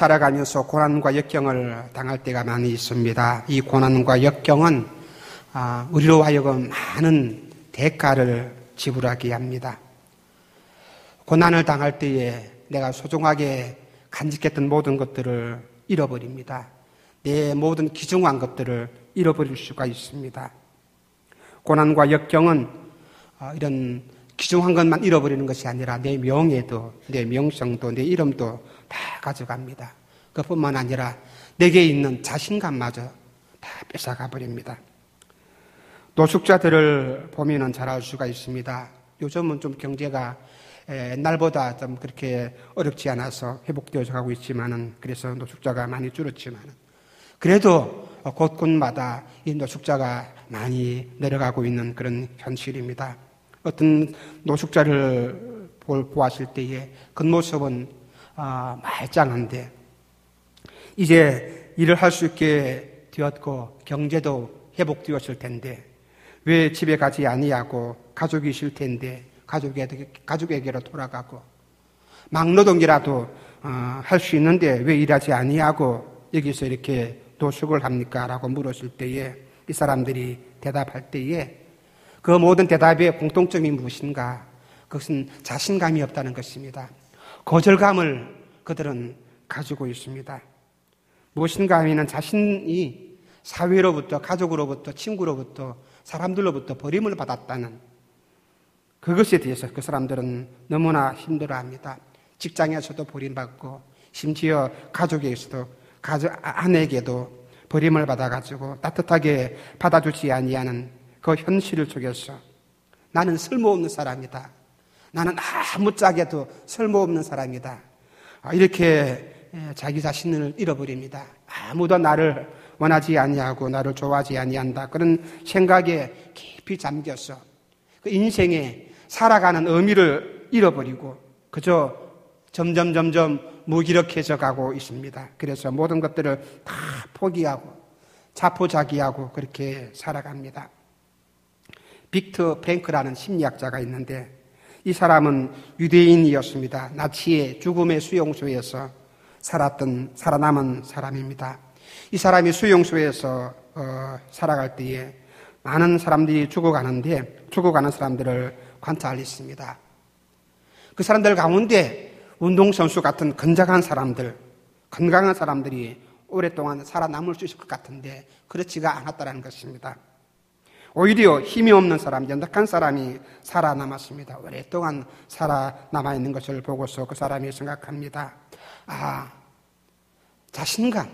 살아가면서 고난과 역경을 당할 때가 많이 있습니다. 이 고난과 역경은 우리로 하여금 많은 대가를 지불하게 합니다. 고난을 당할 때에 내가 소중하게 간직했던 모든 것들을 잃어버립니다. 내 모든 귀중한 것들을 잃어버릴 수가 있습니다. 고난과 역경은 이런 귀중한 것만 잃어버리는 것이 아니라 내 명예도, 내 명성도, 내 이름도 다 가져갑니다. 그뿐만 아니라 내게 있는 자신감마저 다 뺏어가 버립니다. 노숙자들을 보면 잘 알 수가 있습니다. 요즘은 좀 경제가 옛날보다 좀 그렇게 어렵지 않아서 회복되어서 가고 있지만은, 그래서 노숙자가 많이 줄었지만은, 그래도 곳곳마다 이 노숙자가 많이 내려가고 있는 그런 현실입니다. 어떤 노숙자를 보았을 때에 겉모습은 말짱한데 이제 일을 할 수 있게 되었고 경제도 회복되었을 텐데 왜 집에 가지 아니하고 가족이 있을 텐데 가족에게로 돌아가고 막노동이라도 할 수 있는데 왜 일하지 아니하고 여기서 이렇게 노숙을 합니까? 라고 물었을 때에 이 사람들이 대답할 때에 그 모든 대답의 공통점이 무엇인가? 그것은 자신감이 없다는 것입니다. 거절감을 그들은 가지고 있습니다. 무엇인가 하면 자신이 사회로부터, 가족으로부터, 친구로부터, 사람들로부터 버림을 받았다는 그것에 대해서 그 사람들은 너무나 힘들어합니다. 직장에서도 버림받고 심지어 가족에서도 아내에게도 버림을 받아가지고 따뜻하게 받아주지 아니하는 그 현실 속에서 나는 쓸모없는 사람이다. 나는 아무짝에도 쓸모없는 사람이다. 이렇게 자기 자신을 잃어버립니다. 아무도 나를 원하지 아니하고 나를 좋아하지 아니한다. 그런 생각에 깊이 잠겨서 그 인생에 살아가는 의미를 잃어버리고 그저 점점 무기력해져 가고 있습니다. 그래서 모든 것들을 다 포기하고 자포자기하고 그렇게 살아갑니다. 빅터 프랭크라는 심리학자가 있는데 이 사람은 유대인이었습니다. 나치의 죽음의 수용소에서 살아남은 사람입니다. 이 사람이 수용소에서 살아갈 때에 많은 사람들이 죽어가는 사람들을 관찰했습니다. 그 사람들 가운데 운동선수 같은 건강한 사람들이 오랫동안 살아남을 수 있을 것 같은데 그렇지가 않았다는 것입니다. 오히려 힘이 없는 사람, 연약한 사람이 살아남았습니다. 오랫동안 살아남아 있는 것을 보고서 그 사람이 생각합니다. 자신감.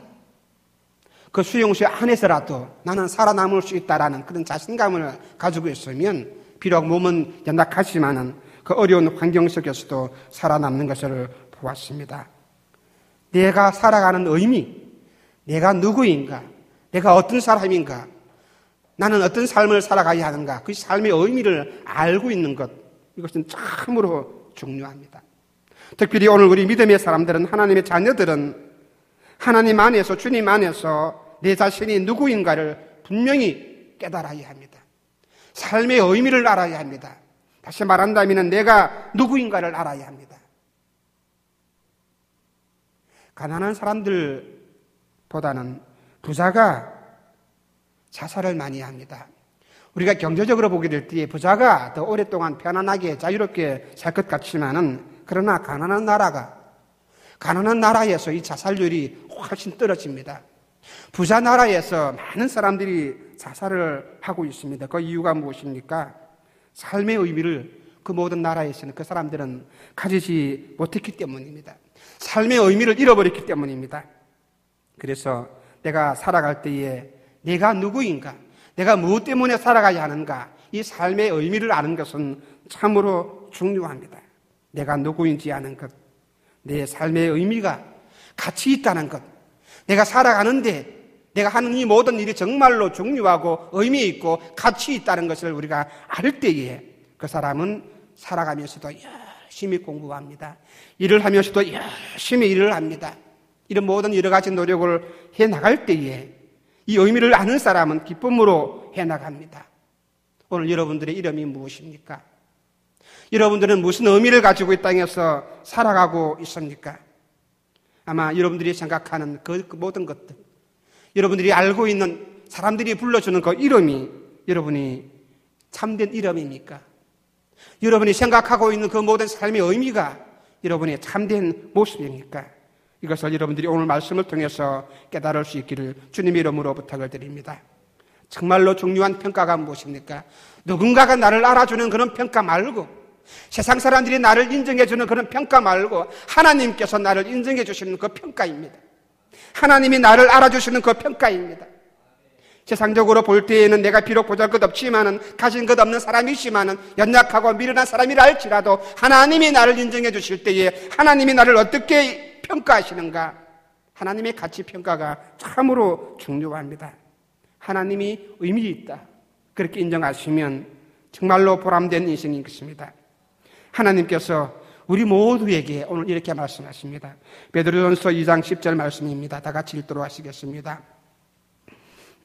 그 수용소 안에서라도 나는 살아남을 수 있다라는 그런 자신감을 가지고 있으면 비록 몸은 연약하지만은 그 어려운 환경 속에서도 살아남는 것을 보았습니다. 내가 살아가는 의미, 내가 누구인가, 내가 어떤 사람인가, 나는 어떤 삶을 살아가야 하는가, 그 삶의 의미를 알고 있는 것, 이것은 참으로 중요합니다. 특별히 오늘 우리 믿음의 사람들은, 하나님의 자녀들은 하나님 안에서, 주님 안에서 내 자신이 누구인가를 분명히 깨달아야 합니다. 삶의 의미를 알아야 합니다. 다시 말한다면 내가 누구인가를 알아야 합니다. 가난한 사람들보다는 부자가 자살을 많이 합니다. 우리가 경제적으로 보게 될 때 부자가 더 오랫동안 편안하게 자유롭게 살 것 같지만은, 그러나 가난한 나라에서 이 자살률이 훨씬 떨어집니다. 부자 나라에서 많은 사람들이 자살을 하고 있습니다. 그 이유가 무엇입니까? 삶의 의미를 그 모든 나라에서는 그 사람들은 가지지 못했기 때문입니다. 삶의 의미를 잃어버렸기 때문입니다. 그래서 내가 살아갈 때에 내가 누구인가, 내가 무엇 때문에 살아가야 하는가, 이 삶의 의미를 아는 것은 참으로 중요합니다. 내가 누구인지 아는 것, 내 삶의 의미가 가치 있다는 것, 내가 살아가는데 내가 하는 이 모든 일이 정말로 중요하고 의미 있고 가치 있다는 것을 우리가 알 때에 그 사람은 살아가면서도 열심히 공부합니다. 일을 하면서도 열심히 일을 합니다. 이런 모든 여러 가지 노력을 해나갈 때에 이 의미를 아는 사람은 기쁨으로 해나갑니다. 오늘 여러분들의 이름이 무엇입니까? 여러분들은 무슨 의미를 가지고 이 땅에서 살아가고 있습니까? 아마 여러분들이 생각하는 그 모든 것들, 여러분들이 알고 있는 사람들이 불러주는 그 이름이 여러분이 참된 이름입니까? 여러분이 생각하고 있는 그 모든 삶의 의미가 여러분의 참된 모습입니까? 이것을 여러분들이 오늘 말씀을 통해서 깨달을 수 있기를 주님의 이름으로 부탁을 드립니다. 정말로 중요한 평가가 무엇입니까? 누군가가 나를 알아주는 그런 평가 말고, 세상 사람들이 나를 인정해주는 그런 평가 말고, 하나님께서 나를 인정해 주시는 그 평가입니다. 하나님이 나를 알아주시는 그 평가입니다. 세상적으로 볼 때에는 내가 비록 보잘것없지만은, 가진 것 없는 사람이지만은, 연약하고 미련한 사람이라 할지라도 하나님이 나를 인정해 주실 때에 하나님이 나를 어떻게 평가하시는가? 하나님의 가치 평가가 참으로 중요합니다. 하나님이 의미 있다, 그렇게 인정하시면 정말로 보람된 인생인 것입니다. 하나님께서 우리 모두에게 오늘 이렇게 말씀하십니다. 베드로전서 2장 10절 말씀입니다. 다 같이 읽도록 하시겠습니다.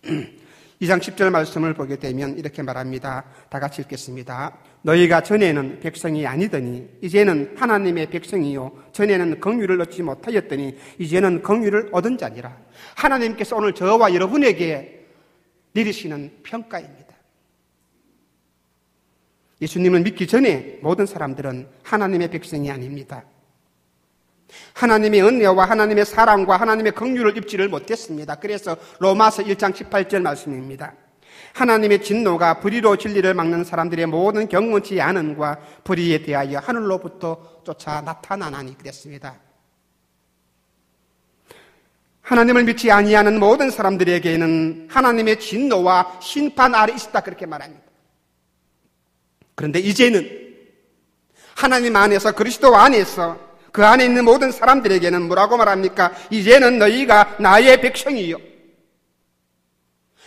2장 10절 말씀을 보게 되면 이렇게 말합니다. 다 같이 읽겠습니다. 너희가 전에는 백성이 아니더니 이제는 하나님의 백성이요 전에는 긍휼을 얻지 못하였더니 이제는 긍휼을 얻은 자니라. 하나님께서 오늘 저와 여러분에게 내리시는 평가입니다. 예수님을 믿기 전에 모든 사람들은 하나님의 백성이 아닙니다. 하나님의 은혜와 하나님의 사랑과 하나님의 긍휼을 입지를 못했습니다. 그래서 로마서 1장 18절 말씀입니다. 하나님의 진노가 불의로 진리를 막는 사람들의 모든 경건치 않음과 불의에 대하여 하늘로부터 쫓아 나타나나니 그랬습니다. 하나님을 믿지 아니하는 모든 사람들에게는 하나님의 진노와 심판 아래 있었다, 그렇게 말합니다. 그런데 이제는 하나님 안에서, 그리스도 안에서 그 안에 있는 모든 사람들에게는 뭐라고 말합니까? 이제는 너희가 나의 백성이요.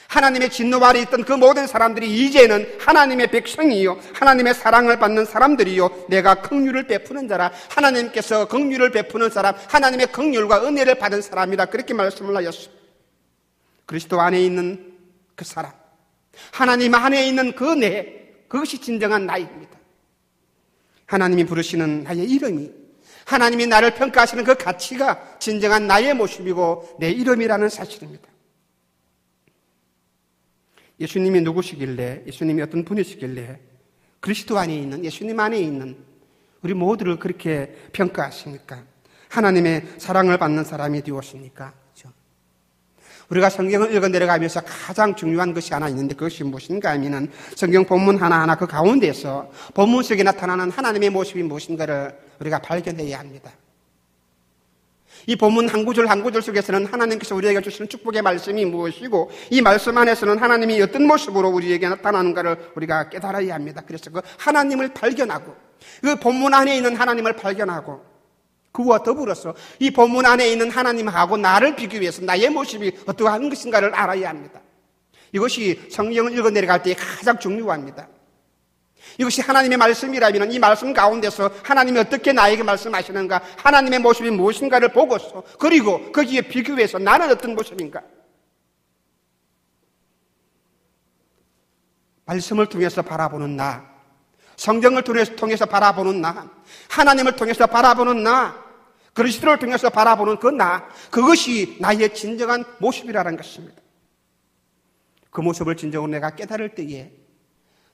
하나님의 진노 아래 있던 그 모든 사람들이 이제는 하나님의 백성이요, 하나님의 사랑을 받는 사람들이요, 내가 긍휼을 베푸는 자라. 하나님께서 긍휼을 베푸는 사람, 하나님의 긍휼과 은혜를 받은 사람이라, 그렇게 말씀을 하셨습니다. 그리스도 안에 있는 그 사람, 하나님 안에 있는 그 내, 그것이 진정한 나입니다. 하나님이 부르시는 나의 이름이, 하나님이 나를 평가하시는 그 가치가 진정한 나의 모습이고 내 이름이라는 사실입니다. 예수님이 누구시길래, 예수님이 어떤 분이시길래 그리스도 안에 있는, 예수님 안에 있는 우리 모두를 그렇게 평가하십니까? 하나님의 사랑을 받는 사람이 되었습니까? 그렇죠? 우리가 성경을 읽어 내려가면서 가장 중요한 것이 하나 있는데 그것이 무엇인가 하면은 성경 본문 하나하나 그 가운데서 본문 속에 나타나는 하나님의 모습이 무엇인가를 우리가 발견해야 합니다. 이 본문 한 구절 한 구절 속에서는 하나님께서 우리에게 주시는 축복의 말씀이 무엇이고, 이 말씀 안에서는 하나님이 어떤 모습으로 우리에게 나타나는가를 우리가 깨달아야 합니다. 그래서 그 하나님을 발견하고, 그 본문 안에 있는 하나님을 발견하고, 그와 더불어서 이 본문 안에 있는 하나님하고 나를 비교해서 나의 모습이 어떠한 것인가를 알아야 합니다. 이것이 성경을 읽어 내려갈 때 가장 중요합니다. 이것이 하나님의 말씀이라면 이 말씀 가운데서 하나님이 어떻게 나에게 말씀하시는가, 하나님의 모습이 무엇인가를 보고서, 그리고 거기에 비교해서 나는 어떤 모습인가, 말씀을 통해서 바라보는 나, 성경을 통해서 바라보는 나, 하나님을 통해서 바라보는 나, 그리스도를 통해서 바라보는 그 나, 그것이 나의 진정한 모습이라는 것입니다. 그 모습을 진정으로 내가 깨달을 때에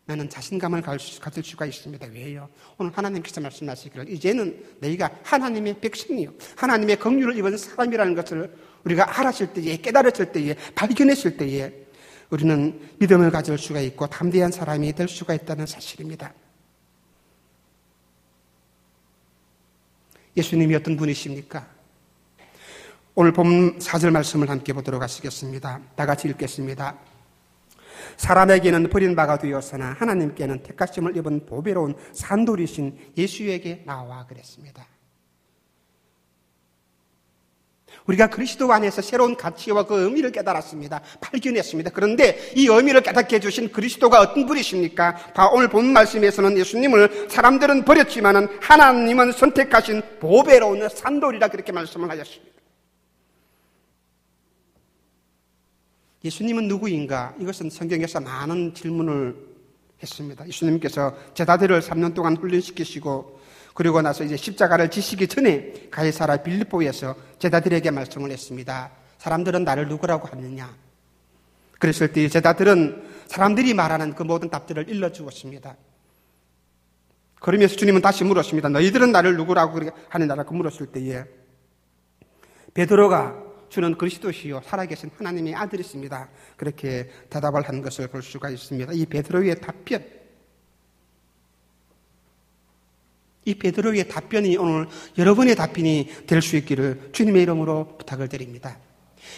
나는 자신감을 가질 수가 있습니다. 왜요? 오늘 하나님께서 말씀하시기를 이제는 너희가 하나님의 백성이요, 하나님의 긍휼을 입은 사람이라는 것을 우리가 알았을 때에, 깨달았을 때에, 발견했을 때에 우리는 믿음을 가질 수가 있고 담대한 사람이 될 수가 있다는 사실입니다. 예수님이 어떤 분이십니까? 오늘 본문 4절 말씀을 함께 보도록 하시겠습니다. 다 같이 읽겠습니다. 사람에게는 버린 바가 되었으나 하나님께는 택하심을 입은 보배로운 산돌이신 예수에게 나와 그랬습니다. 우리가 그리스도 안에서 새로운 가치와 그 의미를 깨달았습니다. 발견했습니다. 그런데 이 의미를 깨닫게 해주신 그리스도가 어떤 분이십니까? 오늘 본 말씀에서는 예수님을 사람들은 버렸지만은 하나님은 선택하신 보배로운 산돌이라 그렇게 말씀을 하셨습니다. 예수님은 누구인가? 이것은 성경에서 많은 질문을 했습니다. 예수님께서 제자들을 3년 동안 훈련시키시고 그리고 나서 이제 십자가를 지시기 전에 가이사라 빌립보에서 제자들에게 말씀을 했습니다. 사람들은 나를 누구라고 하느냐? 그랬을 때 제자들은 사람들이 말하는 그 모든 답들을 일러주었습니다. 그러면서 주님은 다시 물었습니다. 너희들은 나를 누구라고 하느냐라고 물었을 때에 베드로가 주는 그리스도시요 살아계신 하나님의 아들이십니다. 그렇게 대답을 한 것을 볼 수가 있습니다. 이 베드로의 답변이 오늘 여러분의 답변이 될 수 있기를 주님의 이름으로 부탁을 드립니다.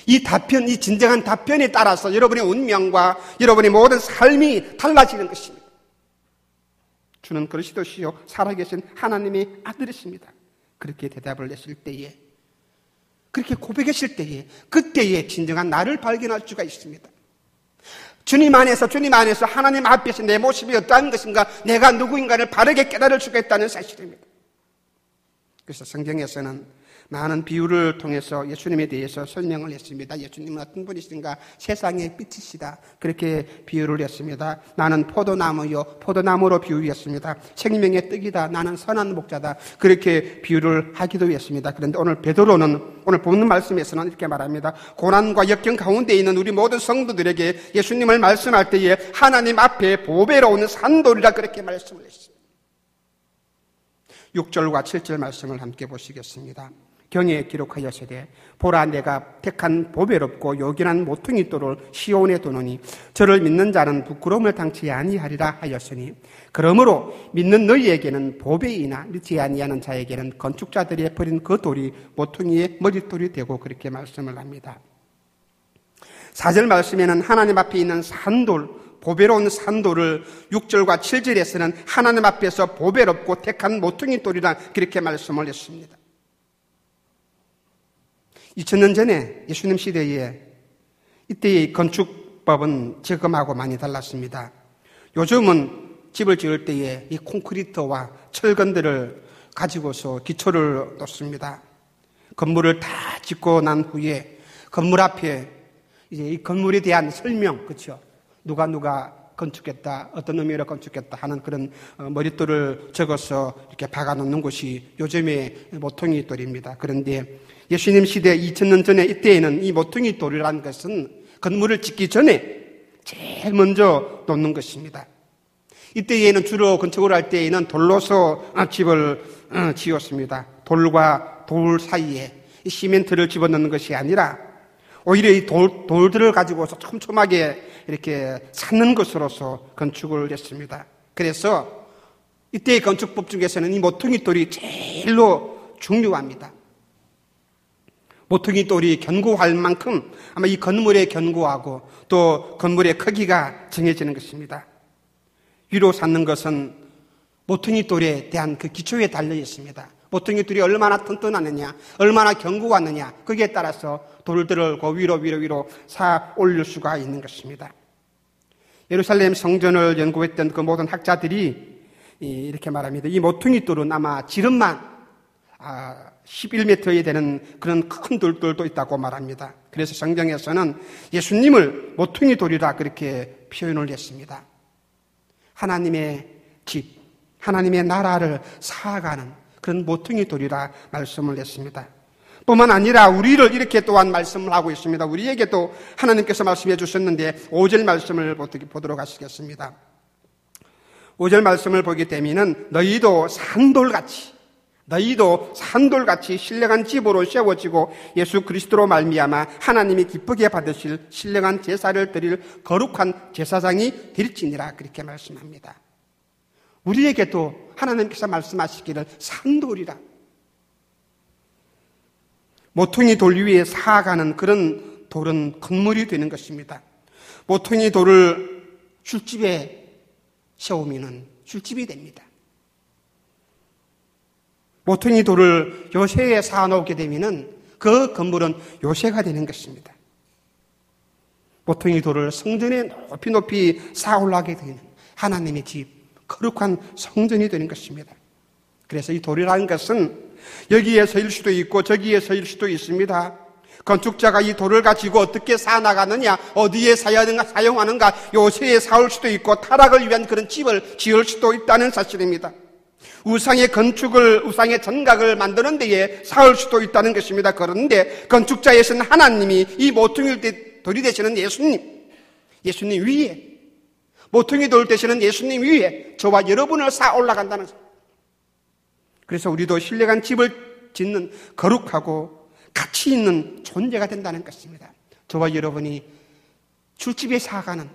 이 답변, 이 진정한 답변에 따라서 여러분의 운명과 여러분의 모든 삶이 달라지는 것입니다. 주는 그리스도시요 살아계신 하나님의 아들이십니다. 그렇게 대답을 했을 때에, 그렇게 고백했을 때에, 그때에 진정한 나를 발견할 수가 있습니다. 주님 안에서 하나님 앞에서 내 모습이 어떠한 것인가, 내가 누구인가를 바르게 깨달을 수가 있다는 사실입니다. 그래서 성경에서는 많은 비유를 통해서 예수님에 대해서 설명을 했습니다. 예수님은 어떤 분이신가? 세상의 빛이시다. 그렇게 비유를 했습니다. 나는 포도나무요, 포도나무로 비유했습니다. 생명의 떡이다. 나는 선한 목자다. 그렇게 비유를 하기도 했습니다. 그런데 오늘 베드로는 오늘 보는 말씀에서는 이렇게 말합니다. 고난과 역경 가운데 있는 우리 모든 성도들에게 예수님을 말씀할 때에 하나님 앞에 보배로운 산돌이라 그렇게 말씀을 했습니다. 6절과 7절 말씀을 함께 보시겠습니다. 경에 기록하였으되 보라 내가 택한 보배롭고 요긴한 모퉁이 돌을 시온에 두노니 저를 믿는 자는 부끄러움을 당치 아니하리라 하였으니 그러므로 믿는 너희에게는 보배이나 믿지 아니하는 자에게는 건축자들이 버린 그 돌이 모퉁이의 머릿돌이 되고 그렇게 말씀을 합니다. 4절 말씀에는 하나님 앞에 있는 산돌, 보배로운 산돌을 6절과 7절에서는 하나님 앞에서 보배롭고 택한 모퉁이 돌이라 그렇게 말씀을 했습니다. 2000년 전에 예수님 시대에 이때의 건축법은 지금하고 많이 달랐습니다. 요즘은 집을 지을 때에 이 콘크리트와 철근들을 가지고서 기초를 놓습니다. 건물을 다 짓고 난 후에 건물 앞에 이제 이 건물에 대한 설명, 그렇죠? 누가 건축했다, 어떤 의미로 건축했다 하는 그런 머릿돌을 적어서 이렇게 박아놓는 것이 요즘의 모퉁이 돌입니다. 그런데 예수님 시대 2000년 전에 이때에는 이 모퉁이 돌이라는 것은 건물을 짓기 전에 제일 먼저 놓는 것입니다. 이때에는 주로 건축을 할 때에는 돌로서 집을 지었습니다. 돌과 돌 사이에 이 시멘트를 집어넣는 것이 아니라 오히려 이 돌들을 가지고서 촘촘하게 이렇게 쌓는 것으로서 건축을 했습니다. 그래서 이때의 건축법 중에서는 이 모퉁이 돌이 제일로 중요합니다. 모퉁이 돌이 견고할 만큼 아마 이 건물의 견고하고 또 건물의 크기가 정해지는 것입니다. 위로 쌓는 것은 모퉁이 돌에 대한 그 기초에 달려 있습니다. 모퉁이 돌이 얼마나 튼튼하느냐, 얼마나 견고하느냐, 거기에 따라서 돌들을 그 위로 쌓아 올릴 수가 있는 것입니다. 예루살렘 성전을 연구했던 그 모든 학자들이 이렇게 말합니다. 이 모퉁이 돌은 아마 지름만 11m에 되는 그런 큰 돌들도 있다고 말합니다. 그래서 성경에서는 예수님을 모퉁이 돌이라 그렇게 표현을 했습니다. 하나님의 집, 하나님의 나라를 쌓아가는 그런 모퉁이 돌이라 말씀을 했습니다. 뿐만 아니라 우리를 이렇게 또한 말씀을 하고 있습니다. 우리에게도 하나님께서 말씀해 주셨는데 5절 말씀을 보도록 하시겠습니다. 5절 말씀을 보게 되면은 너희도 산돌같이 신령한 집으로 세워지고 예수 그리스도로 말미암아 하나님이 기쁘게 받으실 신령한 제사를 드릴 거룩한 제사장이 될지니라 그렇게 말씀합니다. 우리에게도 하나님께서 말씀하시기를 산돌이라, 모퉁이 돌 위에 쌓아가는 그런 돌은 건물이 되는 것입니다. 모퉁이 돌을 술집에 세우면 술집이 됩니다. 모퉁이 돌을 요새에 쌓아놓게 되면 그 건물은 요새가 되는 것입니다. 모퉁이 돌을 성전에 높이 쌓아 올라가게 되는 하나님의 집, 거룩한 성전이 되는 것입니다. 그래서 이 돌이라는 것은 여기에서일 수도 있고 저기에서일 수도 있습니다. 건축자가 이 돌을 가지고 어떻게 쌓아나가느냐, 어디에 사용하는가, 요새에 쌓을 수도 있고 타락을 위한 그런 집을 지을 수도 있다는 사실입니다. 우상의 건축을, 우상의 전각을 만드는 데에 사올 수도 있다는 것입니다. 그런데 건축자이신 하나님이 이 모퉁이 돌이 되시는 예수님 위에, 모퉁이 돌 되시는 예수님 위에 저와 여러분을 쌓아 올라간다는 것입니다. 그래서 우리도 신령한 집을 짓는 거룩하고 가치 있는 존재가 된다는 것입니다. 저와 여러분이 술집에 사가는,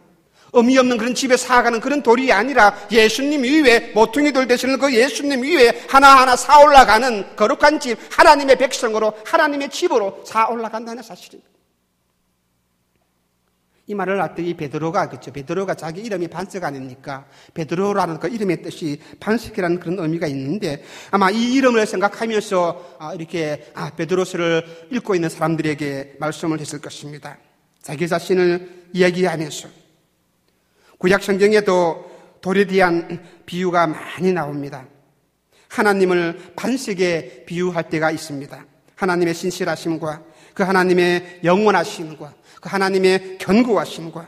의미 없는 그런 집에 사가는 그런 돌이 아니라 예수님 위에, 모퉁이 돌 되시는 그 예수님 위에 하나하나 쌓아 올라가는 거룩한 집, 하나님의 백성으로, 하나님의 집으로 쌓아 올라간다는 사실입니다. 이 말을 할 때 이 베드로가, 그렇죠? 베드로가 자기 이름이 반석 아닙니까? 베드로라는 그 이름의 뜻이 반석이라는 그런 의미가 있는데, 아마 이 이름을 생각하면서 이렇게 베드로서를 읽고 있는 사람들에게 말씀을 했을 것입니다. 자기 자신을 이야기하면서. 구약 성경에도 돌에 대한 비유가 많이 나옵니다. 하나님을 반석에 비유할 때가 있습니다. 하나님의 신실하심과 그 하나님의 영원하심과 그 하나님의 견고하심과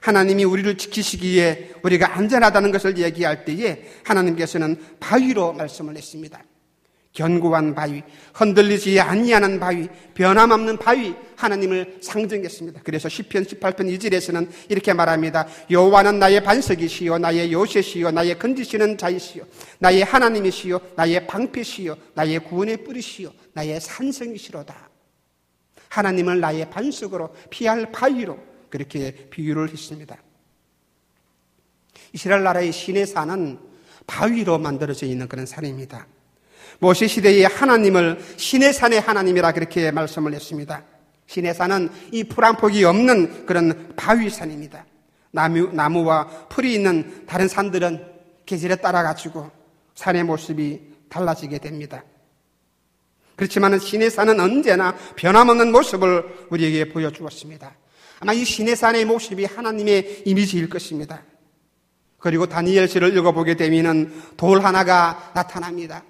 하나님이 우리를 지키시기에 우리가 안전하다는 것을 얘기할 때에 하나님께서는 바위로 말씀을 했습니다. 견고한 바위, 흔들리지 아니하는 바위, 변함없는 바위, 하나님을 상정했습니다. 그래서 시편 18편 2절에서는 이렇게 말합니다. 여호와는 나의 반석이시요 나의 요새시요 나의 건지시는 자이시요 나의 하나님이시요 나의 방패시요 나의 구원의 뿌리시요 나의 산성이시로다. 하나님을 나의 반석으로, 피할 바위로 그렇게 비유를 했습니다. 이스라엘 나라의 시내산은 바위로 만들어져 있는 그런 산입니다. 모세 시대의 하나님을 시내산의 하나님이라 그렇게 말씀을 했습니다. 시내산은 이 풀 한 폭이 없는 그런 바위산입니다. 나무와 풀이 있는 다른 산들은 계절에 따라 가지고 산의 모습이 달라지게 됩니다. 그렇지만 시내산은 언제나 변함없는 모습을 우리에게 보여주었습니다. 아마 이 시내산의 모습이 하나님의 이미지일 것입니다. 그리고 다니엘서를 읽어보게 되면 돌 하나가 나타납니다.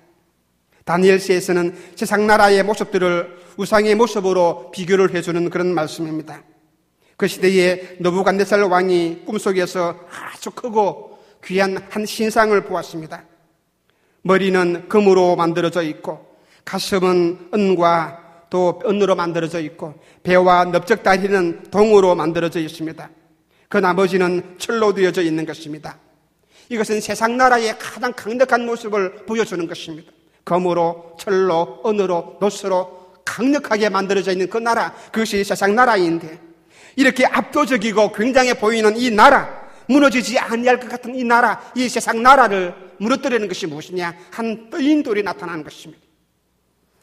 다니엘서에서는 세상 나라의 모습들을 우상의 모습으로 비교를 해주는 그런 말씀입니다. 그 시대에 느부갓네살 왕이 꿈속에서 아주 크고 귀한 한 신상을 보았습니다. 머리는 금으로 만들어져 있고 가슴은 은과 또 은으로 만들어져 있고 배와 넓적다리는 동으로 만들어져 있습니다. 그 나머지는 철로 되어져 있는 것입니다. 이것은 세상 나라의 가장 강력한 모습을 보여주는 것입니다. 금으로, 철로, 은으로, 노스로 강력하게 만들어져 있는 그 나라, 그것이 세상 나라인데 이렇게 압도적이고 굉장해 보이는 이 나라, 무너지지 아니할 것 같은 이 나라, 이 세상 나라를 무너뜨리는 것이 무엇이냐? 한 떠인돌이 나타나는 것입니다.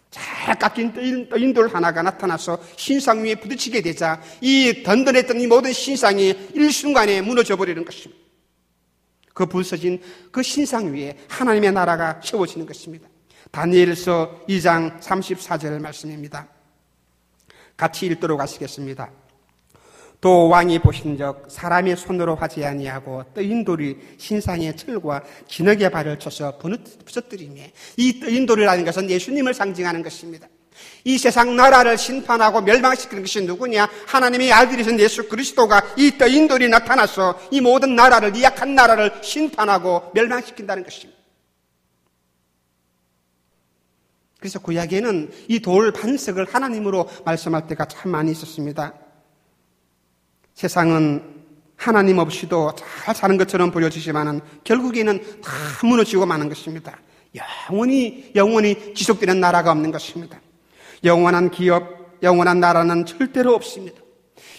잘 깎인 떠인돌 하나가 나타나서 신상 위에 부딪히게 되자 이 든든했던 이 모든 신상이 일순간에 무너져 버리는 것입니다. 그 부서진 그 신상 위에 하나님의 나라가 세워지는 것입니다. 다니엘서 2장 34절 말씀입니다. 같이 읽도록 하시겠습니다. 또 왕이 보신즉 사람의 손으로 하지 아니하고 떠인 돌이 신상의 철과 진흙의 발을 쳐서 부서뜨리매, 이 떠인 돌이라는 것은 예수님을 상징하는 것입니다. 이 세상 나라를 심판하고 멸망시키는 것이 누구냐? 하나님의 아들이신 예수 그리스도가 이 떠인 돌이 나타나서 이 모든 나라를, 이 약한 나라를 심판하고 멸망시킨다는 것입니다. 그래서 구약에는 이 돌 반석을 하나님으로 말씀할 때가 참 많이 있었습니다. 세상은 하나님 없이도 잘 사는 것처럼 보여지지만은 결국에는 다 무너지고 마는 것입니다. 영원히 지속되는 나라가 없는 것입니다. 영원한 기업, 영원한 나라는 절대로 없습니다.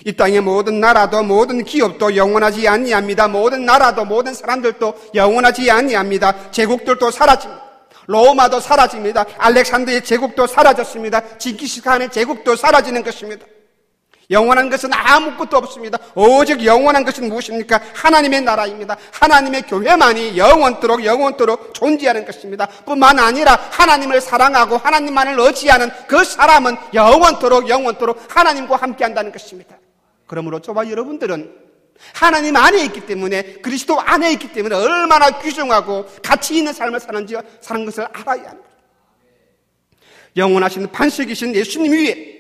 이 땅의 모든 나라도 모든 기업도 영원하지 아니합니다. 모든 나라도 모든 사람들도 영원하지 아니합니다. 제국들도 사라집니다. 로마도 사라집니다. 알렉산더의 제국도 사라졌습니다. 징기스칸의 제국도 사라지는 것입니다. 영원한 것은 아무것도 없습니다. 오직 영원한 것은 무엇입니까? 하나님의 나라입니다. 하나님의 교회만이 영원토록 존재하는 것입니다. 뿐만 아니라 하나님을 사랑하고 하나님만을 의지하는 그 사람은 영원토록 하나님과 함께한다는 것입니다. 그러므로 저와 여러분들은 하나님 안에 있기 때문에, 그리스도 안에 있기 때문에 얼마나 귀중하고 가치 있는 삶을 사는 것을 알아야 합니다. 영원하신 반석이신 예수님 위에,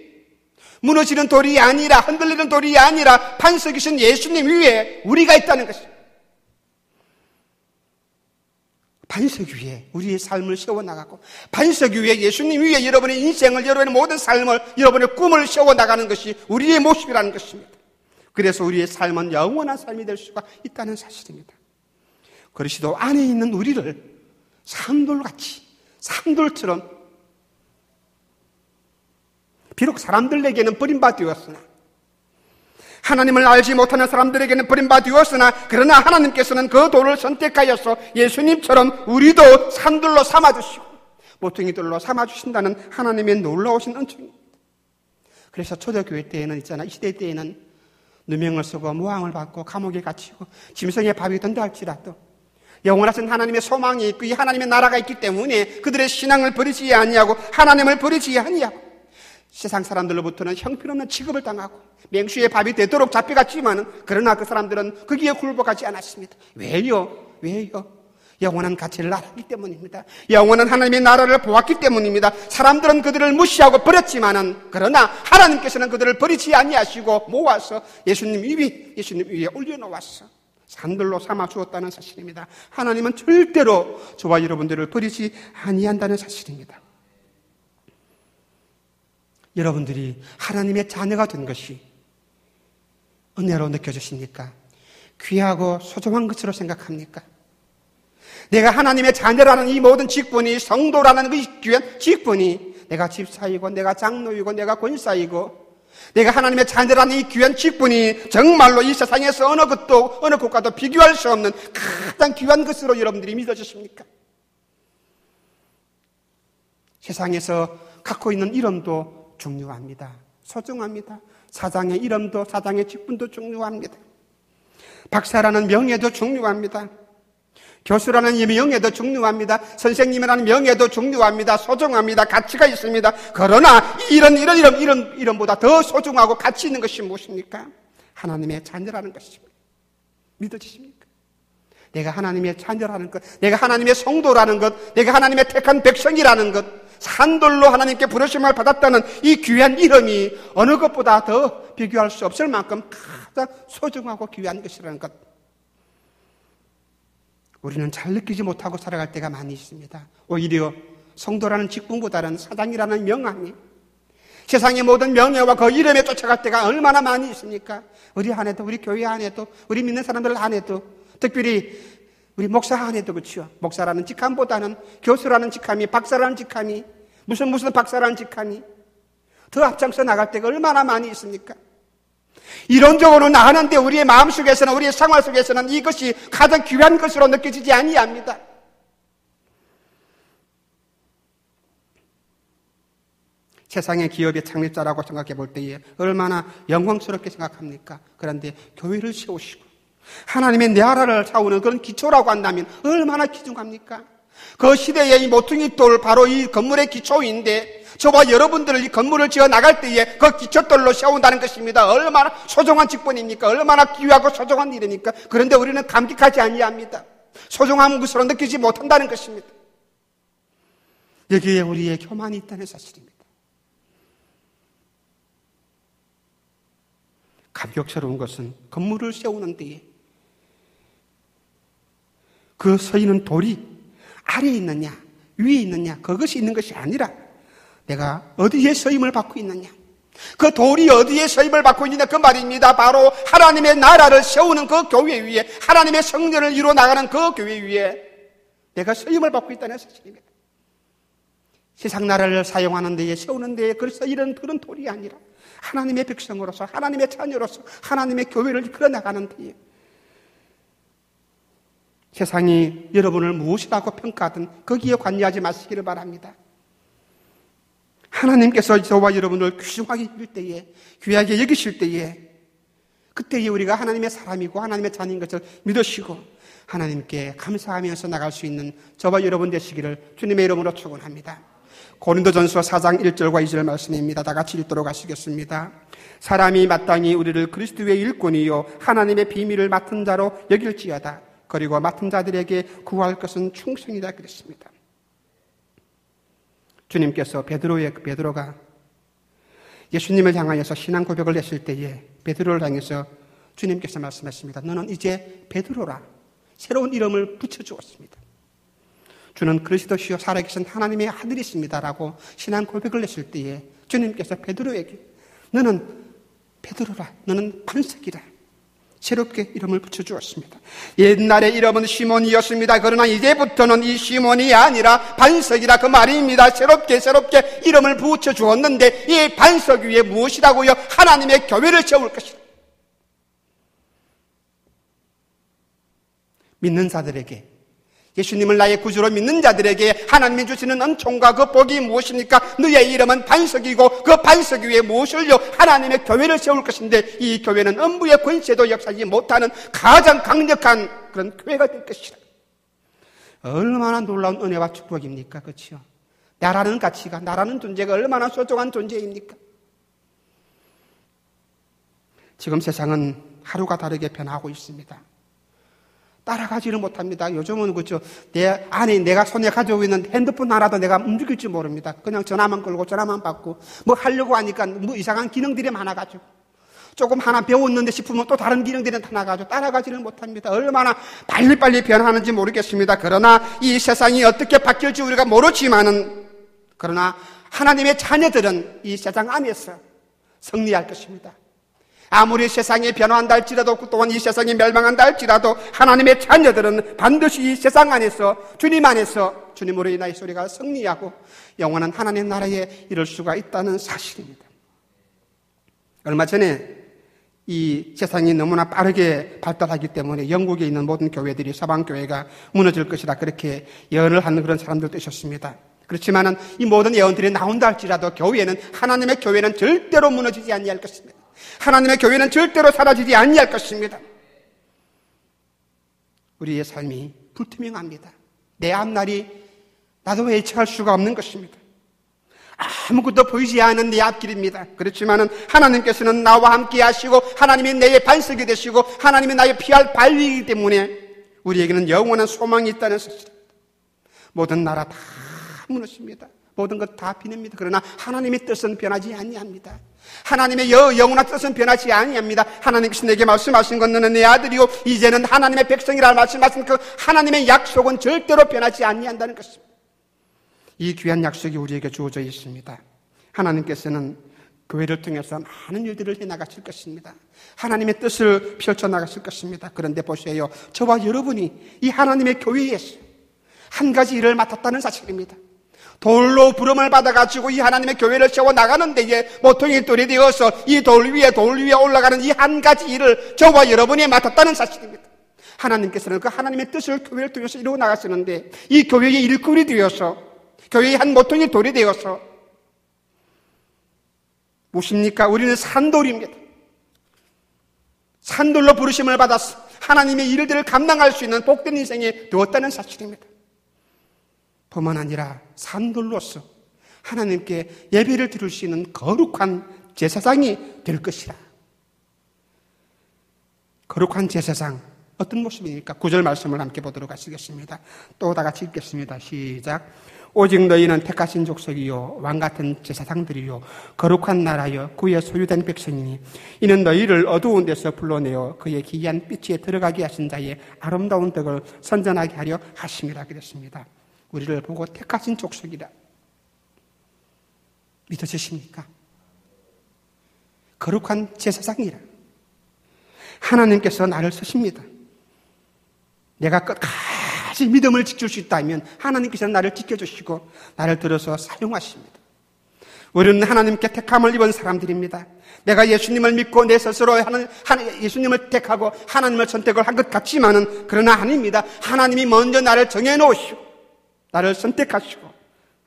무너지는 돌이 아니라, 흔들리는 돌이 아니라 반석이신 예수님 위에 우리가 있다는 것입니다. 반석 위에 우리의 삶을 세워나가고 반석 위에 예수님 위에 여러분의 인생을, 여러분의 모든 삶을, 여러분의 꿈을 세워나가는 것이 우리의 모습이라는 것입니다. 그래서 우리의 삶은 영원한 삶이 될 수가 있다는 사실입니다. 그리스도 안에 있는 우리를 산돌같이, 산돌처럼 비록 사람들에게는 버림받았으나, 하나님을 알지 못하는 사람들에게는 버림받았으나, 그러나 하나님께서는 그 돌을 선택하여서 예수님처럼 우리도 산돌로 삼아주시고 모퉁이돌로 삼아주신다는 하나님의 놀라우신 은총입니다. 그래서 초대교회 때에는 있잖아, 이 시대 때에는 누명을 쓰고 모함을 받고 감옥에 갇히고 짐승의 밥이 된다 할지라도 영원하신 하나님의 소망이 있고 이 하나님의 나라가 있기 때문에 그들의 신앙을 버리지 아니하고 하나님을 버리지 아니하고 세상 사람들로부터는 형편없는 취급을 당하고 맹수의 밥이 되도록 잡혀갔지만은 그러나 그 사람들은 거기에 굴복하지 않았습니다. 왜요? 영원한 가치를 알았기 때문입니다. 영원한 하나님의 나라를 보았기 때문입니다. 사람들은 그들을 무시하고 버렸지만은 그러나 하나님께서는 그들을 버리지 아니하시고 모아서 예수님 위에 올려놓았어 산들로 삼아 주었다는 사실입니다. 하나님은 절대로 저와 여러분들을 버리지 아니한다는 사실입니다. 여러분들이 하나님의 자녀가 된 것이 은혜로 느껴지십니까? 귀하고 소중한 것으로 생각합니까? 내가 하나님의 자녀라는 이 모든 직분이, 성도라는 그 귀한 직분이, 내가 집사이고 내가 장로이고 내가 권사이고 내가 하나님의 자녀라는 이 귀한 직분이 정말로 이 세상에서 어느 것과도 비교할 수 없는 가장 귀한 것으로 여러분들이 믿어지십니까? 세상에서 갖고 있는 이름도 중요합니다. 소중합니다. 사장의 이름도, 사장의 직분도 중요합니다. 박사라는 명예도 중요합니다. 교수라는 명예도 중요합니다. 선생님이라는 명예도 중요합니다. 소중합니다. 가치가 있습니다. 그러나 이런 이름보다 더 소중하고 가치 있는 것이 무엇입니까? 하나님의 자녀라는 것입니다. 믿어지십니까? 내가 하나님의 자녀라는 것, 내가 하나님의 성도라는 것, 내가 하나님의 택한 백성이라는 것, 산돌로 하나님께 부르심을 받았다는 이 귀한 이름이 어느 것보다 더 비교할 수 없을 만큼 가장 소중하고 귀한 것이라는 것, 우리는 잘 느끼지 못하고 살아갈 때가 많이 있습니다. 오히려 성도라는 직분보다는 사장이라는 명함이, 세상의 모든 명예와 그 이름에 쫓아갈 때가 얼마나 많이 있습니까? 우리 안에도, 우리 교회 안에도, 우리 믿는 사람들 안에도, 특별히 우리 목사 안에도 그렇죠. 목사라는 직함보다는 교수라는 직함이, 박사라는 직함이, 무슨 박사라는 직함이 더 앞장서 나갈 때가 얼마나 많이 있습니까? 이론적으로는 아는데 우리의 마음속에서는, 우리의 생활 속에서는 이것이 가장 귀한 것으로 느껴지지 아니합니다. 세상의 기업의 창립자라고 생각해 볼 때에 얼마나 영광스럽게 생각합니까? 그런데 교회를 세우시고 하나님의 나라를 세우는 그런 기초라고 한다면 얼마나 귀중합니까? 그 시대의 이 모퉁이돌, 바로 이 건물의 기초인데 저와 여러분들을 이 건물을 지어 나갈 때에 그 기초돌로 세운다는 것입니다. 얼마나 소중한 직분입니까? 얼마나 귀하고 소중한 일입니까? 그런데 우리는 감격하지 아니합니다. 소중한 것으로 느끼지 못한다는 것입니다. 여기에 우리의 교만이 있다는 사실입니다. 감격스러운 것은 건물을 세우는 데에 그 서 있는 돌이 아래에 있느냐 위에 있느냐 그것이 있는 것이 아니라 내가 어디에 서임을 받고 있느냐, 그 돌이 어디에 서임을 받고 있느냐 그 말입니다. 바로 하나님의 나라를 세우는 그 교회 위에, 하나님의 성전을 이루어 나가는 그 교회 위에 내가 서임을 받고 있다는 사실입니다. 세상 나라를 사용하는 데에, 세우는 데에 그래서 이런 그런 돌이 아니라 하나님의 백성으로서, 하나님의 자녀로서 하나님의 교회를 이끌어 나가는 데에 세상이 여러분을 무엇이라고 평가하든 거기에 관여하지 마시기를 바랍니다. 하나님께서 저와 여러분을 귀중하게 여길 때에, 귀하게 여기실 때에, 그때에 우리가 하나님의 사람이고 하나님의 자녀인 것을 믿으시고 하나님께 감사하면서 나갈 수 있는 저와 여러분 되시기를 주님의 이름으로 축원합니다. 고린도전서 4장 1절과 2절 말씀입니다. 다 같이 읽도록 하시겠습니다. 사람이 마땅히 우리를 그리스도의 일꾼이요 하나님의 비밀을 맡은 자로 여길지어다. 그리고 맡은 자들에게 구할 것은 충성이다 그랬습니다. 주님께서 베드로가 예수님을 향하여서 신앙 고백을 했을 때에 베드로를 향해서 주님께서 말씀하십니다. 너는 이제 베드로라. 새로운 이름을 붙여주었습니다. 주는 그리스도시요 살아계신 하나님의 아들이십니다라고 신앙 고백을 했을 때에 주님께서 베드로에게 너는 베드로라, 너는 반석이라 새롭게 이름을 붙여주었습니다. 옛날에 이름은 시몬이었습니다. 그러나 이제부터는 이 시몬이 아니라 반석이라 그 말입니다. 새롭게 이름을 붙여주었는데 이 반석 위에 무엇이라고요? 하나님의 교회를 세울 것이다. 믿는 자들에게, 예수님을 나의 구주로 믿는 자들에게 하나님이 주시는 은총과 그 복이 무엇입니까? 너의 이름은 반석이고 그 반석 위에 무엇을요? 하나님의 교회를 세울 것인데 이 교회는 음부의 권세도 역사하지 못하는 가장 강력한 그런 교회가 될 것이다. 얼마나 놀라운 은혜와 축복입니까? 그렇죠? 나라는 가치가, 나라는 존재가 얼마나 소중한 존재입니까? 지금 세상은 하루가 다르게 변하고 있습니다. 따라가지를 못합니다. 요즘은 그렇죠. 내 안에 내가 손에 가지고 있는 핸드폰 하나도 내가 움직일지 모릅니다. 그냥 전화만 걸고 전화만 받고 뭐 하려고 하니까 뭐 이상한 기능들이 많아가지고 조금 하나 배웠는데 싶으면 또 다른 기능들이 나가지고 따라가지를 못합니다. 얼마나 빨리빨리 변하는지 모르겠습니다. 그러나 이 세상이 어떻게 바뀔지 우리가 모르지만은 그러나 하나님의 자녀들은 이 세상 안에서 승리할 것입니다. 아무리 세상이 변화한다 할지라도 또한 이 세상이 멸망한다 할지라도 하나님의 자녀들은 반드시 이 세상 안에서 주님 안에서 주님으로 인하여 소리가 승리하고 영원한 하나님의 나라에 이를 수가 있다는 사실입니다. 얼마 전에 이 세상이 너무나 빠르게 발달하기 때문에 영국에 있는 모든 교회들이 서방교회가 무너질 것이라 그렇게 예언을 하는 그런 사람들도 있었습니다. 그렇지만은 이 모든 예언들이 나온다 할지라도 하나님의 교회는 절대로 무너지지 아니할 것입니다. 하나님의 교회는 절대로 사라지지 아니할 것입니다. 우리의 삶이 불투명합니다. 내 앞날이 나도 예측할 수가 없는 것입니다. 아무것도 보이지 않는 내 앞길입니다. 그렇지만은 하나님께서는 나와 함께 하시고 하나님이 내 반석이 되시고 하나님이 나의 피할 발위이기 때문에 우리에게는 영원한 소망이 있다는 사실입니다. 모든 나라 다 무너집니다. 모든 것 다 비냅니다. 그러나 하나님의 뜻은 변하지 아니합니다. 하나님의 영원한 뜻은 변하지 아니합니다. 하나님께서 내게 말씀하신 건 너는 내 아들이요 이제는 하나님의 백성이라 말씀하신 그 하나님의 약속은 절대로 변하지 아니한다는 것입니다. 이 귀한 약속이 우리에게 주어져 있습니다. 하나님께서는 교회를 통해서 많은 일들을 해나가실 것입니다. 하나님의 뜻을 펼쳐나가실 것입니다. 그런데 보세요. 저와 여러분이 이 하나님의 교회에서 한 가지 일을 맡았다는 사실입니다. 돌로 부름을 받아가지고 이 하나님의 교회를 세워나가는 데에 모퉁이 돌이 되어서 이 돌 위에 올라가는 이 한 가지 일을 저와 여러분이 맡았다는 사실입니다. 하나님께서는 그 하나님의 뜻을 교회를 통해서 이루어 나가시는데 이 교회의 일꾼이 되어서 교회의 한 모퉁이 돌이 되어서 무엇입니까? 우리는 산돌입니다. 산돌로 부르심을 받아서 하나님의 일들을 감당할 수 있는 복된 인생에 되었다는 사실입니다. 뿐만 아니라 산돌로서 하나님께 예배를 드릴 수 있는 거룩한 제사장이 될 것이라. 거룩한 제사장 어떤 모습입니까? 9절 말씀을 함께 보도록 하시겠습니다. 또 다 같이 읽겠습니다. 시작. 오직 너희는 택하신 족속이요 왕같은 제사장들이요 거룩한 나라여 그의 소유된 백성이니 이는 너희를 어두운 데서 불러내어 그의 기이한 빛에 들어가게 하신 자의 아름다운 덕을 선전하게 하려 하심이라 그랬습니다. 우리를 보고 택하신 족속이라. 믿어지십니까? 거룩한 제사장이라. 하나님께서 나를 쓰십니다. 내가 끝까지 믿음을 지킬 수 있다면 하나님께서 나를 지켜주시고 나를 들어서 사용하십니다. 우리는 하나님께 택함을 입은 사람들입니다. 내가 예수님을 믿고 내 스스로 예수님을 택하고 하나님을 선택을 한 것 같지만은 그러나 아닙니다. 하나님이 먼저 나를 정해놓으시고 나를 선택하시고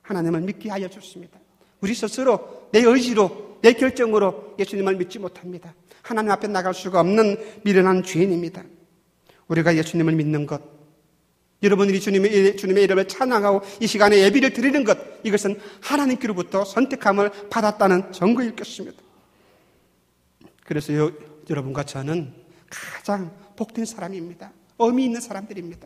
하나님을 믿게 하여 주십니다. 우리 스스로 내 의지로 내 결정으로 예수님을 믿지 못합니다. 하나님 앞에 나갈 수가 없는 미련한 죄인입니다. 우리가 예수님을 믿는 것, 여러분들이 주님의 이름을 찬양하고 이 시간에 예비를 드리는 것, 이것은 하나님께로부터 선택함을 받았다는 증거일 것입니다. 그래서 여러분과 저는 가장 복된 사람입니다. 의미 있는 사람들입니다.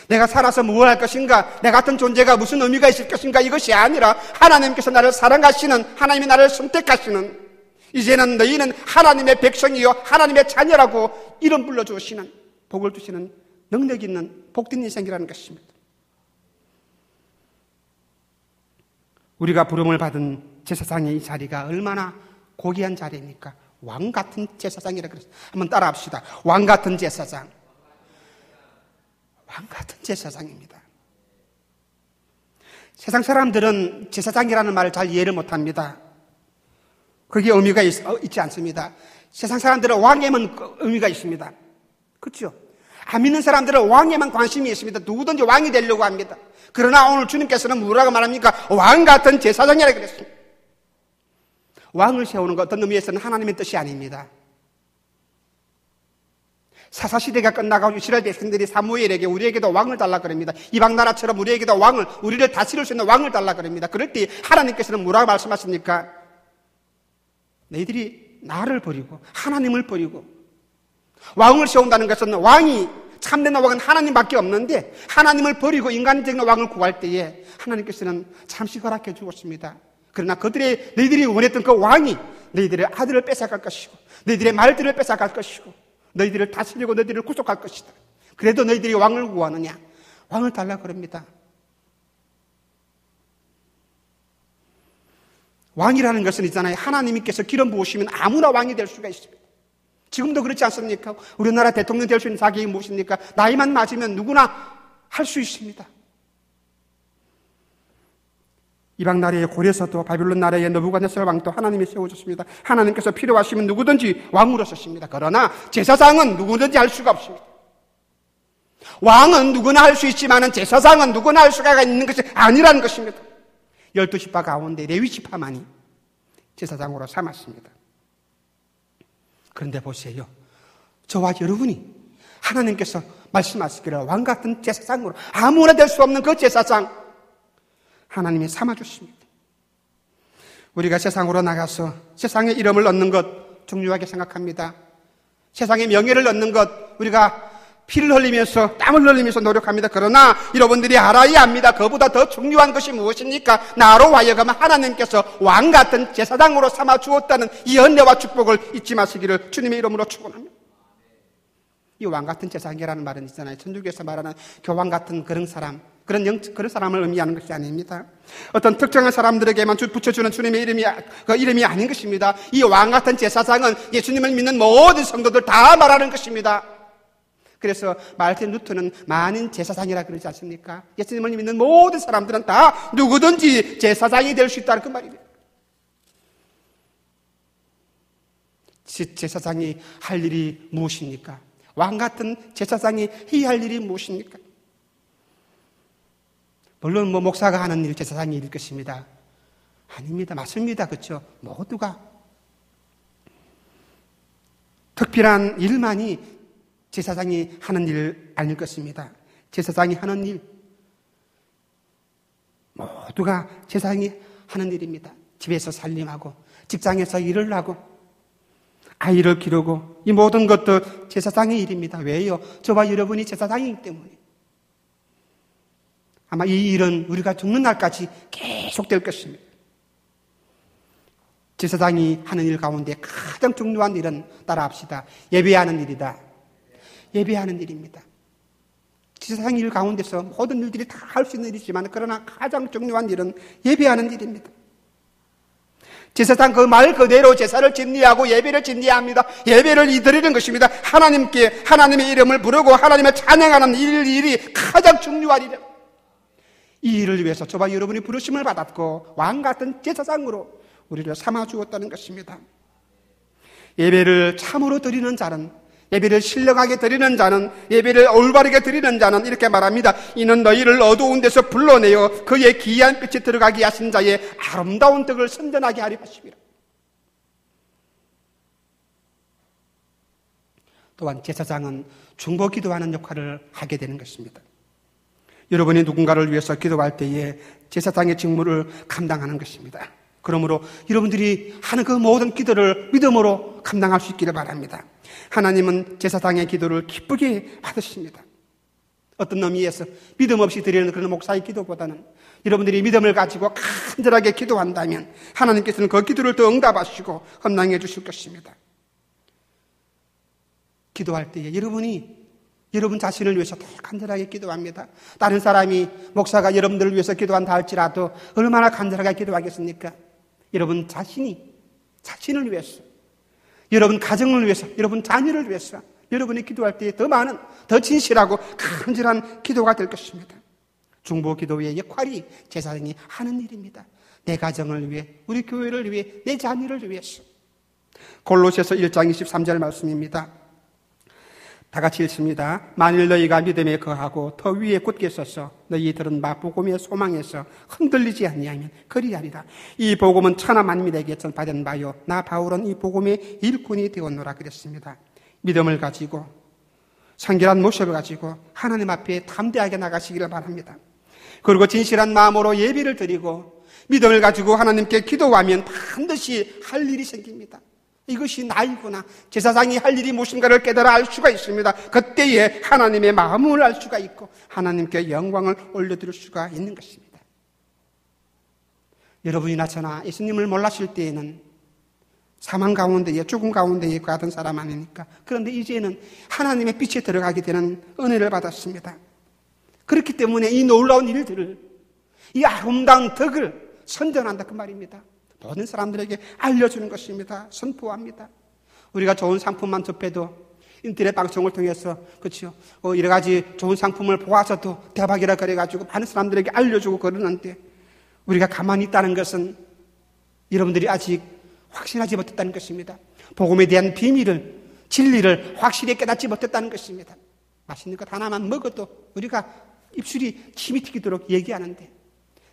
내가 살아서 무엇을 할 것인가, 내 같은 존재가 무슨 의미가 있을 것인가, 이것이 아니라 하나님께서 나를 사랑하시는, 하나님이 나를 선택하시는, 이제는 너희는 하나님의 백성이요 하나님의 자녀라고 이름 불러주시는, 복을 주시는 능력 있는 복된 인생이라는 것입니다. 우리가 부름을 받은 제사장의 이 자리가 얼마나 고귀한 자리입니까? 왕 같은 제사장이라 그랬어요. 한번 따라 합시다. 왕 같은 제사장. 왕 같은 제사장입니다. 세상 사람들은 제사장이라는 말을 잘 이해를 못합니다. 그게 의미가 있지 않습니다. 세상 사람들은 왕에만 의미가 있습니다. 그렇죠? 안 믿는 사람들은 왕에만 관심이 있습니다. 누구든지 왕이 되려고 합니다. 그러나 오늘 주님께서는 뭐라고 말합니까? 왕 같은 제사장이라 그랬습니다. 왕을 세우는 것 어떤 의미에서는 하나님의 뜻이 아닙니다. 사사시대가 끝나고 이스라엘 백성들이 사무엘에게 우리에게도 왕을 달라 그럽니다. 이방 나라처럼 우리에게도 왕을, 우리를 다스릴 수 있는 왕을 달라 그럽니다. 그럴 때 하나님께서는 뭐라고 말씀하십니까? 너희들이 나를 버리고 하나님을 버리고 왕을 세운다는 것은 왕이 참된 왕은 하나님밖에 없는데 하나님을 버리고 인간적인 왕을 구할 때에 하나님께서는 잠시 허락해 주었습니다. 그러나 너희들이 원했던 그 왕이 너희들의 아들을 뺏어갈 것이고 너희들의 말들을 뺏어갈 것이고 너희들을 다스리고 너희들을 구속할 것이다. 그래도 너희들이 왕을 구하느냐? 왕을 달라 그럽니다. 왕이라는 것은 있잖아요. 하나님께서 기름 부으시면 아무나 왕이 될 수가 있습니다. 지금도 그렇지 않습니까? 우리나라 대통령 될 수 있는 자격이 무엇입니까? 나이만 맞으면 누구나 할 수 있습니다. 이방 나라의 고레서도 바빌론 나라의 느부갓네살 왕도 하나님이 세워줬습니다. 하나님께서 필요하시면 누구든지 왕으로 쓰십니다. 그러나 제사장은 누구든지 할 수가 없습니다. 왕은 누구나 할 수 있지만 제사장은 누구나 할 수가 있는 것이 아니라는 것입니다. 12지파 가운데 레위지파만이 제사장으로 삼았습니다. 그런데 보세요. 저와 여러분이 하나님께서 말씀하시기를 왕 같은 제사장으로 아무나 될 수 없는 그 제사장 하나님이 삼아주십니다. 우리가 세상으로 나가서 세상의 이름을 얻는 것 중요하게 생각합니다. 세상의 명예를 얻는 것 우리가 피를 흘리면서 땀을 흘리면서 노력합니다. 그러나 여러분들이 알아야 합니다. 그보다 더 중요한 것이 무엇입니까? 나로 하여금 하나님께서 왕 같은 제사장으로 삼아 주었다는 이 은혜와 축복을 잊지 마시기를 주님의 이름으로 축원합니다. 이 왕 같은 제사장이라는 말은 있잖아요. 천주교에서 말하는 교황 같은 그런 사람, 그런 사람을 의미하는 것이 아닙니다. 어떤 특정한 사람들에게만 붙여주는 주님의 이름이 아닌 것입니다. 이 왕 같은 제사장은 예수님을 믿는 모든 성도들 다 말하는 것입니다. 그래서 마르틴 루터는 만인 제사장이라 그러지 않습니까? 예수님을 믿는 모든 사람들은 다 누구든지 제사장이 될 수 있다는 그 말입니다. 제사장이 할 일이 무엇입니까? 왕 같은 제사장이 해야 할 일이 무엇입니까? 물론 목사가 하는 일, 제사장이 일 것입니다. 아닙니다. 맞습니다. 그렇죠? 모두가 특별한 일만이 제사장이 하는 일 아닐 것입니다. 제사장이 하는 일 모두가 제사장이 하는 일입니다. 집에서 살림하고 직장에서 일을 하고 아이를 기르고 이 모든 것도 제사장의 일입니다. 왜요? 저와 여러분이 제사장이기 때문에. 아마 이 일은 우리가 죽는 날까지 계속될 것입니다. 제사장이 하는 일 가운데 가장 중요한 일은 따라합시다. 예배하는 일이다. 예배하는 일입니다. 제사장 일 가운데서 모든 일들이 다 할 수 있는 일이지만 그러나 가장 중요한 일은 예배하는 일입니다. 제사장 그 말 그대로 제사를 집리하고 예배를 집리해야 합니다. 예배를 드리는 것입니다. 하나님께 하나님의 이름을 부르고 하나님을 찬양하는 일이 가장 중요한 일입니다. 이 일을 위해서 저와 여러분이 부르심을 받았고 왕 같은 제사장으로 우리를 삼아주었다는 것입니다. 예배를 참으로 드리는 자는, 예배를 신령하게 드리는 자는, 예배를 올바르게 드리는 자는 이렇게 말합니다. 이는 너희를 어두운 데서 불러내어 그의 기이한 빛이 들어가게 하신 자의 아름다운 덕을 선전하게 하리 하시리라. 또한 제사장은 중보 기도하는 역할을 하게 되는 것입니다. 여러분이 누군가를 위해서 기도할 때에 제사장의 직무를 감당하는 것입니다. 그러므로 여러분들이 하는 그 모든 기도를 믿음으로 감당할 수 있기를 바랍니다. 하나님은 제사장의 기도를 기쁘게 받으십니다. 어떤 의미에서 믿음 없이 드리는 그런 목사의 기도보다는 여러분들이 믿음을 가지고 간절하게 기도한다면 하나님께서는 그 기도를 더 응답하시고 헌납해 주실 것입니다. 기도할 때에 여러분이 여러분 자신을 위해서 더 간절하게 기도합니다. 다른 사람이 목사가 여러분들을 위해서 기도한다 할지라도 얼마나 간절하게 기도하겠습니까? 여러분 자신을 위해서, 여러분 가정을 위해서, 여러분 자녀를 위해서 여러분이 기도할 때 더 많은, 더 진실하고 간절한 기도가 될 것입니다. 중보 기도의 역할이 제사장이 하는 일입니다. 내 가정을 위해, 우리 교회를 위해, 내 자녀를 위해서. 골로새서 1장 23절 말씀입니다. 다 같이 읽습니다. 만일 너희가 믿음에 거하고 더 위에 굳게 서서 너희들은 복음의 소망에서 흔들리지 아니하면 그리하리라. 이 복음은 천하 만민에게 전파된 바요 나 바울은 이 복음의 일꾼이 되었노라 그랬습니다. 믿음을 가지고 성결한 모습을 가지고 하나님 앞에 담대하게 나가시기를 바랍니다. 그리고 진실한 마음으로 예배를 드리고 믿음을 가지고 하나님께 기도하면 반드시 할 일이 생깁니다. 이것이 나이구나. 제사장이 할 일이 무엇인가를 깨달아 알 수가 있습니다. 그때에 하나님의 마음을 알 수가 있고 하나님께 영광을 올려드릴 수가 있는 것입니다. 여러분이나 저나 예수님을 몰랐을 때에는 사망 가운데에, 죽음 가운데에 가던 사람 아닙니까? 그런데 이제는 하나님의 빛에 들어가게 되는 은혜를 받았습니다. 그렇기 때문에 이 놀라운 일들을, 이 아름다운 덕을 선전한다 그 말입니다. 모든 사람들에게 알려주는 것입니다. 선포합니다. 우리가 좋은 상품만 접해도 인터넷 방송을 통해서 그렇죠. 여러 가지 좋은 상품을 보아서도 대박이라 그래가지고 많은 사람들에게 알려주고 그러는데 우리가 가만히 있다는 것은 여러분들이 아직 확신하지 못했다는 것입니다. 복음에 대한 비밀을, 진리를 확실히 깨닫지 못했다는 것입니다. 맛있는 것 하나만 먹어도 우리가 입술이 침이 튀기도록 얘기하는데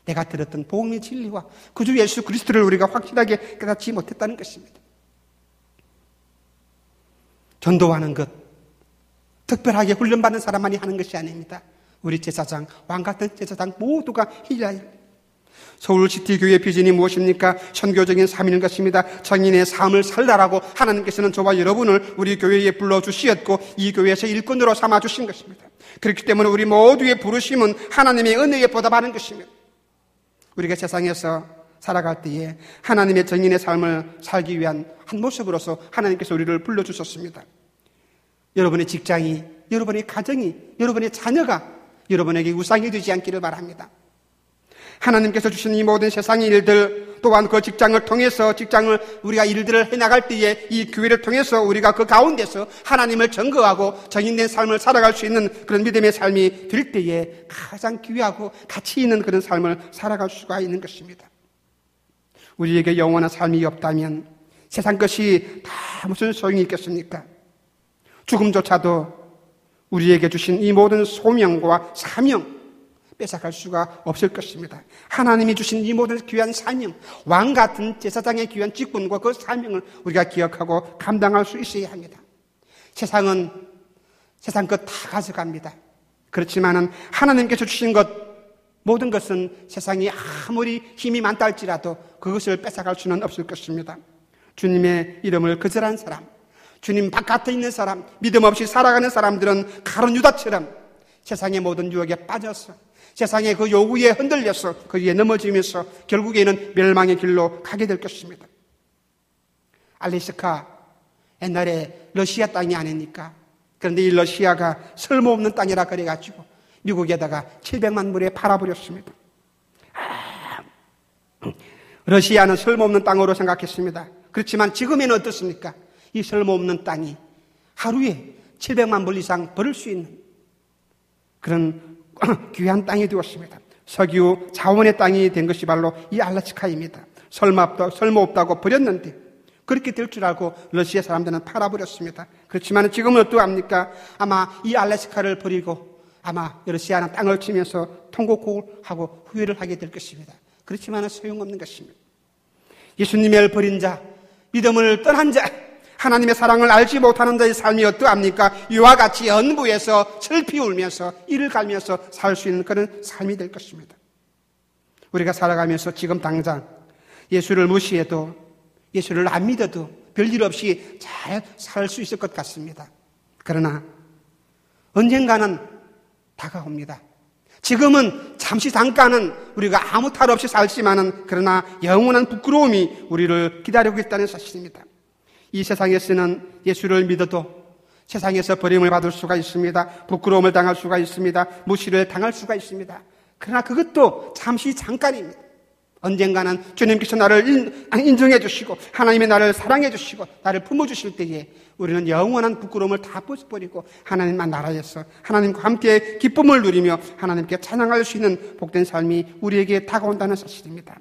내가 들었던 복음의 진리와 구주 예수 그리스도를 우리가 확실하게 깨닫지 못했다는 것입니다. 전도하는 것, 특별하게 훈련받는 사람만이 하는 것이 아닙니다. 우리 제사장, 왕같은 제사장 모두가 해야 해요. 서울시티교회 비전이 무엇입니까? 선교적인 삶인 것입니다. 정인의 삶을 살다라고 하나님께서는 저와 여러분을 우리 교회에 불러주시었고 이 교회에서 일꾼으로 삼아주신 것입니다. 그렇기 때문에 우리 모두의 부르심은 하나님의 은혜에 보답하는 것입니다. 우리가 세상에서 살아갈 때에 하나님의 정인의 삶을 살기 위한 한 모습으로서 하나님께서 우리를 불러주셨습니다. 여러분의 직장이, 여러분의 가정이, 여러분의 자녀가 여러분에게 우상이 되지 않기를 바랍니다. 하나님께서 주신 이 모든 세상의 일들, 또한 그 직장을 통해서 우리가 일들을 해나갈 때에 이 교회를 통해서 우리가 그 가운데서 하나님을 증거하고 정인된 삶을 살아갈 수 있는 그런 믿음의 삶이 될 때에 가장 귀하고 가치 있는 그런 삶을 살아갈 수가 있는 것입니다. 우리에게 영원한 삶이 없다면 세상 것이 다 무슨 소용이 있겠습니까? 죽음조차도 우리에게 주신 이 모든 소명과 사명 뺏어갈 수가 없을 것입니다. 하나님이 주신 이 모든 귀한 사명, 왕 같은 제사장의 귀한 직분과 그 사명을 우리가 기억하고 감당할 수 있어야 합니다. 세상은 세상 것 다 가져갑니다. 그렇지만은 하나님께서 주신 것, 모든 것은 세상이 아무리 힘이 많다 할지라도 그것을 뺏어갈 수는 없을 것입니다. 주님의 이름을 거절한 사람, 주님 바깥에 있는 사람, 믿음 없이 살아가는 사람들은 가룟 유다처럼 세상의 모든 유혹에 빠져서 세상의 그 요구에 흔들려서 거기에 넘어지면서 결국에는 멸망의 길로 가게 될 것입니다. 알래스카, 옛날에 러시아 땅이 아닙니까? 그런데 이 러시아가 쓸모없는 땅이라 그래가지고 미국에다가 700만 불에 팔아버렸습니다. 러시아는 쓸모없는 땅으로 생각했습니다. 그렇지만 지금에는 어떻습니까? 이 쓸모없는 땅이 하루에 700만 불 이상 벌을 수 있는 그런 귀한 땅이 되었습니다. 석유 자원의 땅이 된 것이 바로 이 알래스카입니다. 쓸모없다고 버렸는데 그렇게 될 줄 알고 러시아 사람들은 팔아버렸습니다. 그렇지만 지금은 어떠합니까? 아마 이 알래스카를 버리고 아마 러시아는 땅을 치면서 통곡하고 후회를 하게 될 것입니다. 그렇지만 소용없는 것입니다. 예수님을 버린 자, 믿음을 떠난 자, 하나님의 사랑을 알지 못하는 자의 삶이 어떠합니까? 이와 같이 연부에서 슬피 울면서 이를 갈면서 살 수 있는 그런 삶이 될 것입니다. 우리가 살아가면서 지금 당장 예수를 무시해도 예수를 안 믿어도 별일 없이 잘 살 수 있을 것 같습니다. 그러나 언젠가는 다가옵니다. 지금은 잠시 잠깐은 우리가 아무 탈 없이 살지만은 그러나 영원한 부끄러움이 우리를 기다리고 있다는 사실입니다. 이 세상에서는 예수를 믿어도 세상에서 버림을 받을 수가 있습니다. 부끄러움을 당할 수가 있습니다. 무시를 당할 수가 있습니다. 그러나 그것도 잠시 잠깐입니다. 언젠가는 주님께서 나를 인정해 주시고 하나님의 나를 사랑해 주시고 나를 품어주실 때에 우리는 영원한 부끄러움을 다 벗어버리고 하나님만 나라에서 하나님과 함께 기쁨을 누리며 하나님께 찬양할 수 있는 복된 삶이 우리에게 다가온다는 사실입니다.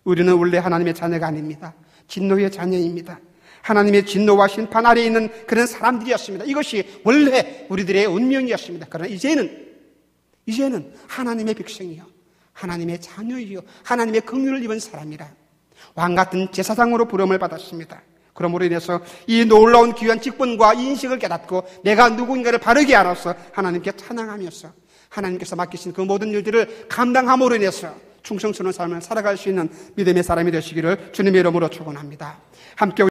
우리는 원래 하나님의 자녀가 아닙니다. 진노의 자녀입니다. 하나님의 진노와 심판 아래에 있는 그런 사람들이었습니다. 이것이 원래 우리들의 운명이었습니다. 그러나 이제는 하나님의 백성이요, 하나님의 자녀이요, 하나님의 긍휼을 입은 사람이라 왕같은 제사장으로 부름을 받았습니다. 그러므로 인해서 이 놀라운 귀한 직분과 인식을 깨닫고 내가 누구인가를 바르게 알아서 하나님께 찬양하면서 하나님께서 맡기신 그 모든 일들을 감당함으로 인해서 충성스러운 삶을 살아갈 수 있는 믿음의 사람이 되시기를 주님의 이름으로 축원합니다. 함께